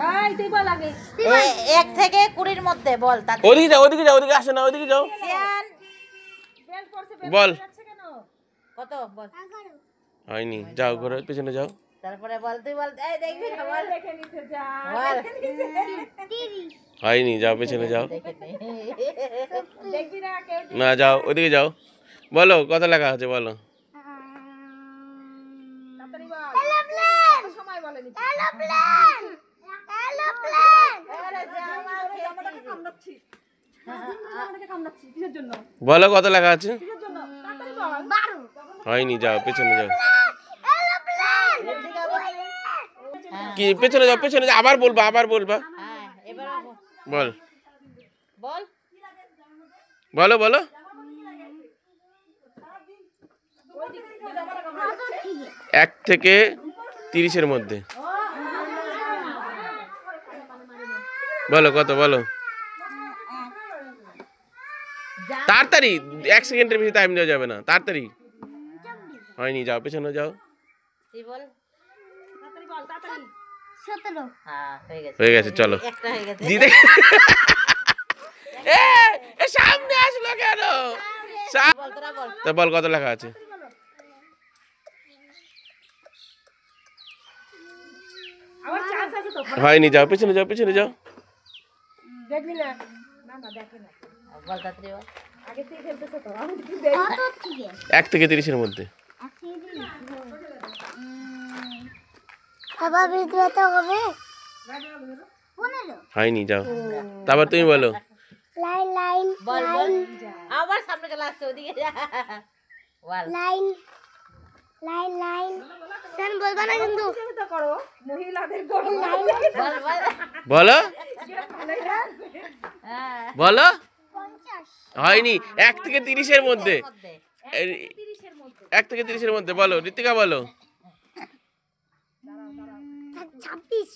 এই তুই বল আগে 1 থেকে 20 এর মধ্যে বল। ওদিকে যাও, ওদিকে যাও, ওদিকে আসো না, ওদিকে যাও। বল কত বল? হয়নি, যাও ঘরে পিছনে যাও। তারপরে বল, তুই বল। এই দেখবি না, বল। দেখে নিতে যা বল। হয়নি, যাও পিছনে যাও। দেখবি না কেউ না, যাও ওদিকে যাও। বলো কত লেখা আছে বলো। তাড়াতাড়ি বল এরোপ্লেন সময় বলেনি এরোপ্লেন এরোপ্লেন আরে জামাটাকে কামড়াচ্ছি জামাটাকে কামড়াচ্ছি কিসের জন্য বলো কত লেখা আছে। কিসের জন্য তাড়াতাড়ি বল 12 হয়নি, যাও পেছনে যাও। এরোপ্লেন কি পেছনে যাও, পেছনে যাও, আবার বলবা, আবার বলবা। হ্যাঁ, এবার বল বল। বলো বলো। 1 থেকে 30 এর মধ্যে বলো কত বলো। তাড়াতাড়ি, 1 সেকেন্ডের বেশি টাইম দেওয়া যাবে না, তাড়াতাড়ি। হয়নি, যাও পেছনে যাও। তুই বল। তাড়াতাড়ি বল তাড়াতাড়ি 17। হ্যাঁ, হয়ে গেছে। হয়ে গেছে, চলো। একটা হয়ে গেছে। দিদি এ সামনে আসলো কেন? বল, তোরা বল। তা বল কত লেখা আছে। আবার চান্স আছে তো হয়নি, যাও পেছনে যাও, পেছনে যাও। দেখবি না না না দেখে না বল, তাড়াতাড়ি বল। আগে থেকে ফেলতেছ তো আমি কি দেখ কত ঠিক 1 থেকে 30 এর মধ্যে আবার ভিতরে তো হবে 15 হয়নি, যাও। তারপর তুমি বলো। লাইন লাইন বল বল। আবার সামনে চলে আসছে, ওদিকে যা। বল। লাইন লাইন লাইন সেন বলবা না কিন্তু তো করো মহিলাদের গরম বল বল। বলো হ্যাঁ, বলো। 50 হয়নি, 1 থেকে 30 এর মধ্যে। 1 থেকে 30 এর মধ্যে বলো, ঋতিকা বলো। 26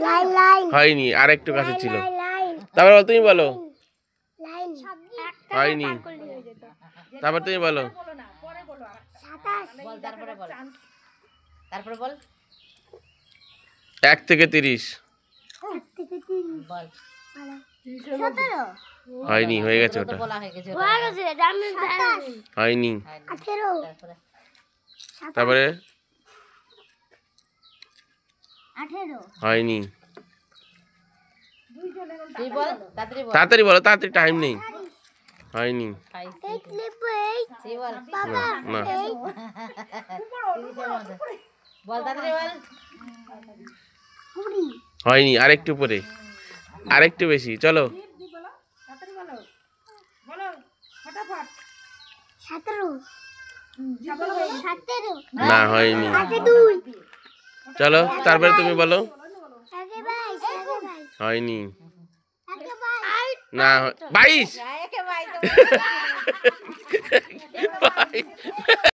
লাইন লাইন হয়নি, আর একটু কাছে ছিল। লাইন তারপর বলো, তুমি বলো। লাইন হয়নি, তারপর তুমি বলো। 27 বল, তারপরে বল। তারপরে বল। 1 থেকে 30 বল। 17 হয়নি, হয়ে গেছে তো ওটা। বলা হয়ে গেছে। হয়ে গেছে জানি হয়নি, 18 তারপরে 18 হয়নি। তুই বল, তাড়াতাড়ি বল। তাড়াতাড়ি বলো, তাড়াতাড়ি, টাইম নেই। হয়নি, এই ক্লিপ এই তুই বল। বাবা না। এই বল, তাড়াতাড়ি বল। 20 হয়নি, আরেকটু পরে, আরেকটু বেশি, চলো। বলো তাড়াতাড়ি বলো বলো ফটাফট 17 17 না, হয়নি। আগে 2 চলো, তারপরে তুমি বলো। আগে 22 হয়নি, আগে 22 না 22। একে ভাই তো।